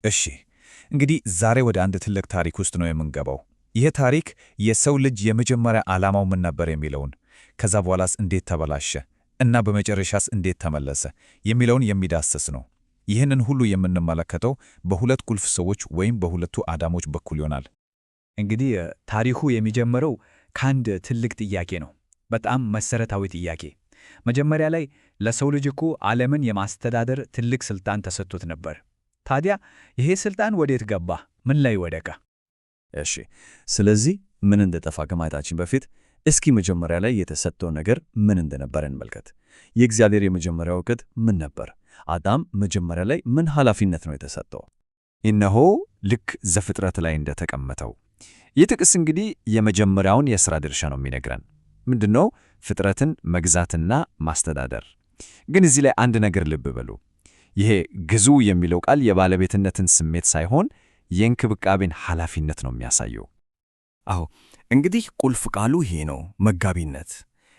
እሺ እንግዲህ ዛሬ ወደ አንድ ትልቅ ታሪክ ውስጥ ነው የምንገባው። ይህ ታሪክ የሰው ልጅ የመጀመሪያ ዓላማው ምን ነበር የሚለውን፣ ከዛ በኋላስ እንዴት ተበላሸ እና በመጨረሻስ እንዴት ተመለሰ የሚለውን የሚዳስስ ነው። ይህንን ሁሉ የምንመለከተው በሁለት ቁልፍ ሰዎች ወይም በሁለቱ አዳሞች በኩል ይሆናል። እንግዲህ ታሪኩ የሚጀምረው ከአንድ ትልቅ ጥያቄ ነው። በጣም መሰረታዊ ጥያቄ። መጀመሪያ ላይ ለሰው ልጅ እኮ ዓለምን የማስተዳደር ትልቅ ሥልጣን ተሰጥቶት ነበር። ታዲያ ይሄ ሥልጣን ወዴት ገባ? ምን ላይ ወደቀ? እሺ፣ ስለዚህ ምን እንደጠፋ ከማየታችን በፊት እስኪ መጀመሪያ ላይ የተሰጠው ነገር ምን እንደነበረ እንመልከት። የእግዚአብሔር የመጀመሪያው ዕቅድ ምን ነበር? አዳም መጀመሪያ ላይ ምን ኃላፊነት ነው የተሰጠው? እነሆ ልክ ዘፍጥረት ላይ እንደተቀመጠው ይህ ጥቅስ እንግዲህ የመጀመሪያውን የሥራ ድርሻ ነው የሚነግረን። ምንድነው? ፍጥረትን መግዛትና ማስተዳደር። ግን እዚህ ላይ አንድ ነገር ልብ በሉ። ይሄ ግዙ የሚለው ቃል የባለቤትነትን ስሜት ሳይሆን የእንክብካቤን ኃላፊነት ነው የሚያሳየው። አዎ፣ እንግዲህ ቁልፍ ቃሉ ይሄ ነው፣ መጋቢነት።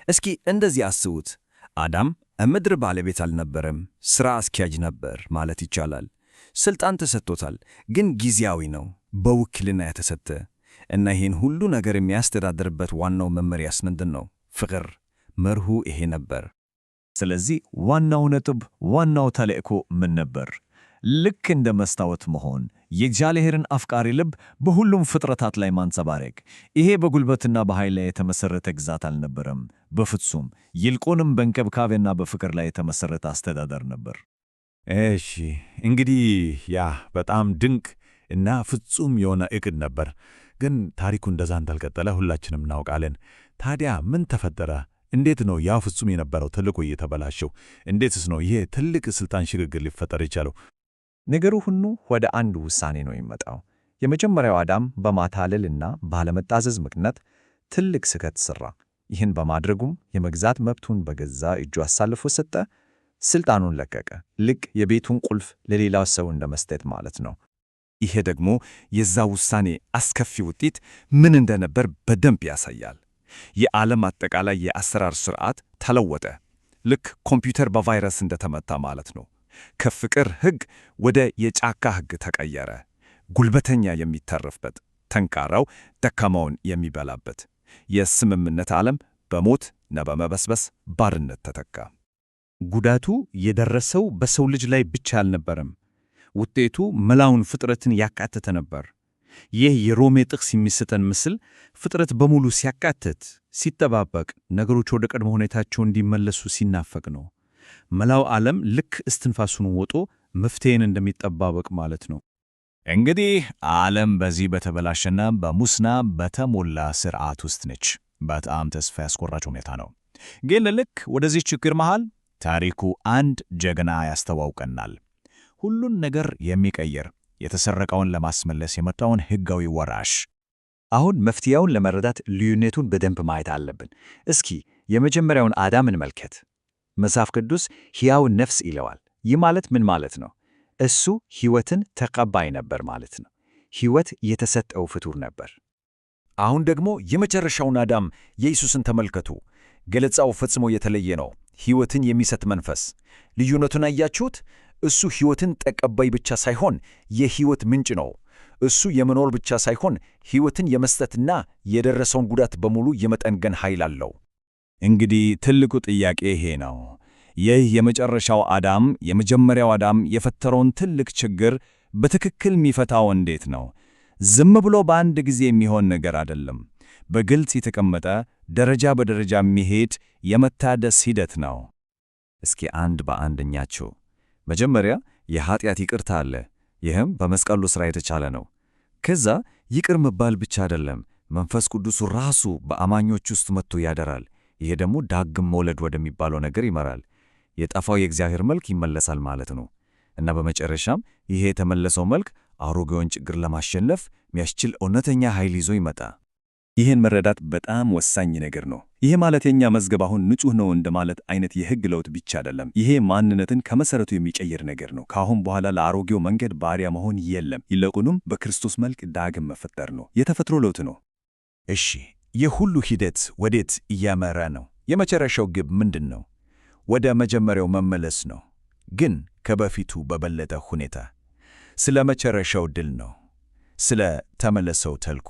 እስኪ እንደዚህ አስቡት። አዳም ምድር ባለቤት አልነበረም፣ ሥራ አስኪያጅ ነበር ማለት ይቻላል። ሥልጣን ተሰጥቶታል፣ ግን ጊዜያዊ ነው፣ በውክልና የተሰጠ እና ይህን ሁሉ ነገር የሚያስተዳድርበት ዋናው መመሪያስ ምንድን ነው? ፍቅር። መርሁ ይሄ ነበር። ስለዚህ ዋናው ነጥብ፣ ዋናው ተልእኮ ምን ነበር? ልክ እንደ መስታወት መሆን፣ የእግዚአብሔርን አፍቃሪ ልብ በሁሉም ፍጥረታት ላይ ማንጸባረቅ። ይሄ በጉልበትና በኃይል ላይ የተመሠረተ ግዛት አልነበረም፣ በፍጹም። ይልቁንም በእንክብካቤና በፍቅር ላይ የተመሠረተ አስተዳደር ነበር። እሺ እንግዲህ ያ በጣም ድንቅ እና ፍጹም የሆነ ዕቅድ ነበር። ግን ታሪኩ እንደዛ እንዳልቀጠለ ሁላችንም እናውቃለን። ታዲያ ምን ተፈጠረ? እንዴት ነው ያ ፍጹም የነበረው ተልእኮ እየተበላሸው? እንዴትስ ነው ይሄ ትልቅ ሥልጣን ሽግግር ሊፈጠር የቻለው? ነገሩ ሁሉ ወደ አንድ ውሳኔ ነው የሚመጣው። የመጀመሪያው አዳም በማታለልና ባለመታዘዝ ምክንያት ትልቅ ስህተት ሠራ። ይህን በማድረጉም የመግዛት መብቱን በገዛ እጁ አሳልፎ ሰጠ፣ ሥልጣኑን ለቀቀ። ልክ የቤቱን ቁልፍ ለሌላው ሰው እንደመስጠት ማለት ነው። ይሄ ደግሞ የዛ ውሳኔ አስከፊ ውጤት ምን እንደነበር በደንብ ያሳያል። የዓለም አጠቃላይ የአሰራር ሥርዓት ተለወጠ። ልክ ኮምፒውተር በቫይረስ እንደተመታ ማለት ነው። ከፍቅር ሕግ ወደ የጫካ ሕግ ተቀየረ። ጉልበተኛ የሚተርፍበት፣ ጠንካራው ደካማውን የሚበላበት። የስምምነት ዓለም በሞትና በመበስበስ ባርነት ተተካ። ጉዳቱ የደረሰው በሰው ልጅ ላይ ብቻ አልነበረም። ውጤቱ መላውን ፍጥረትን ያካተተ ነበር። ይህ የሮሜ ጥቅስ የሚሰጠን ምስል ፍጥረት በሙሉ ሲያካትት፣ ሲጠባበቅ፣ ነገሮች ወደ ቀድሞ ሁኔታቸው እንዲመለሱ ሲናፈቅ ነው። መላው ዓለም ልክ እስትንፋሱን ወጦ መፍትሄን እንደሚጠባበቅ ማለት ነው። እንግዲህ ዓለም በዚህ በተበላሸና በሙስና በተሞላ ሥርዓት ውስጥ ነች። በጣም ተስፋ ያስቆራጭ ሁኔታ ነው። ግን ልክ ወደዚህ ችግር መሃል ታሪኩ አንድ ጀግና ያስተዋውቀናል። ሁሉን ነገር የሚቀይር፣ የተሰረቀውን ለማስመለስ የመጣውን ሕጋዊ ወራሽ። አሁን መፍትሄውን ለመረዳት ልዩነቱን በደንብ ማየት አለብን። እስኪ የመጀመሪያውን አዳም እንመልከት። መጽሐፍ ቅዱስ ሕያው ነፍስ ይለዋል። ይህ ማለት ምን ማለት ነው? እሱ ሕይወትን ተቀባይ ነበር ማለት ነው። ሕይወት የተሰጠው ፍጡር ነበር። አሁን ደግሞ የመጨረሻውን አዳም ኢየሱስን ተመልከቱ። ገለጻው ፈጽሞ የተለየ ነው። ሕይወትን የሚሰጥ መንፈስ። ልዩነቱን አያችሁት? እሱ ሕይወትን ተቀባይ ብቻ ሳይሆን የሕይወት ምንጭ ነው። እሱ የመኖር ብቻ ሳይሆን ሕይወትን የመስጠትና የደረሰውን ጉዳት በሙሉ የመጠገን ኃይል አለው። እንግዲህ ትልቁ ጥያቄ ይሄ ነው። ይህ የመጨረሻው አዳም የመጀመሪያው አዳም የፈጠረውን ትልቅ ችግር በትክክል የሚፈታው እንዴት ነው? ዝም ብሎ በአንድ ጊዜ የሚሆን ነገር አይደለም። በግልጽ የተቀመጠ ደረጃ በደረጃ የሚሄድ የመታደስ ሂደት ነው። እስኪ አንድ በአንድ እናያቸው። መጀመሪያ የኃጢአት ይቅርታ አለ። ይህም በመስቀሉ ሥራ የተቻለ ነው። ከዛ ይቅር መባል ብቻ አይደለም፣ መንፈስ ቅዱሱ ራሱ በአማኞች ውስጥ መጥቶ ያደራል። ይሄ ደግሞ ዳግም መውለድ ወደሚባለው ነገር ይመራል። የጠፋው የእግዚአብሔር መልክ ይመለሳል ማለት ነው። እና በመጨረሻም ይሄ የተመለሰው መልክ አሮጌውን ችግር ለማሸነፍ የሚያስችል እውነተኛ ኃይል ይዞ ይመጣ። ይህን መረዳት በጣም ወሳኝ ነገር ነው። ይሄ ማለት የኛ መዝገብ አሁን ንጹሕ ነው እንደማለት አይነት የሕግ ለውጥ ብቻ አይደለም። ይሄ ማንነትን ከመሠረቱ የሚቀይር ነገር ነው። ከአሁን በኋላ ለአሮጌው መንገድ ባሪያ መሆን የለም። ይልቁንም በክርስቶስ መልክ ዳግም መፈጠር ነው። የተፈጥሮ ለውጥ ነው። እሺ፣ ይህ ሁሉ ሂደት ወዴት እያመራ ነው? የመጨረሻው ግብ ምንድን ነው? ወደ መጀመሪያው መመለስ ነው፣ ግን ከበፊቱ በበለጠ ሁኔታ። ስለ መጨረሻው ድል ነው፣ ስለ ተመለሰው ተልኮ።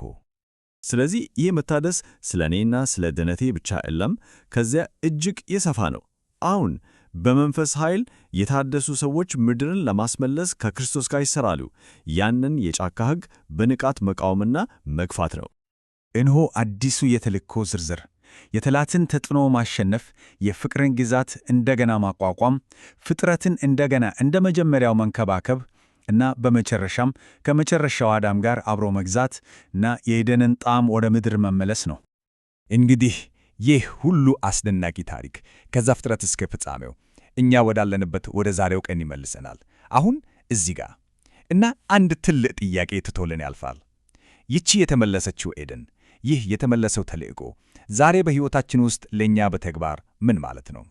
ስለዚህ ይህ መታደስ ስለ እኔና ስለ ድነቴ ብቻ አይደለም፣ ከዚያ እጅግ የሰፋ ነው። አሁን በመንፈስ ኃይል የታደሱ ሰዎች ምድርን ለማስመለስ ከክርስቶስ ጋር ይሠራሉ። ያንን የጫካ ሕግ በንቃት መቃወምና መግፋት ነው። እነሆ አዲሱ የተልእኮ ዝርዝር፣ የጠላትን ተጽዕኖ ማሸነፍ፣ የፍቅርን ግዛት እንደገና ማቋቋም፣ ፍጥረትን እንደገና እንደ መጀመሪያው መንከባከብ እና በመጨረሻም ከመጨረሻው አዳም ጋር አብሮ መግዛት እና የኤደንን ጣዕም ወደ ምድር መመለስ ነው። እንግዲህ ይህ ሁሉ አስደናቂ ታሪክ ከዘፍጥረት እስከ ፍጻሜው እኛ ወዳለንበት ወደ ዛሬው ቀን ይመልሰናል። አሁን እዚህ ጋር እና አንድ ትልቅ ጥያቄ ትቶልን ያልፋል። ይቺ የተመለሰችው ኤደን፣ ይህ የተመለሰው ተልእኮ ዛሬ በሕይወታችን ውስጥ ለእኛ በተግባር ምን ማለት ነው?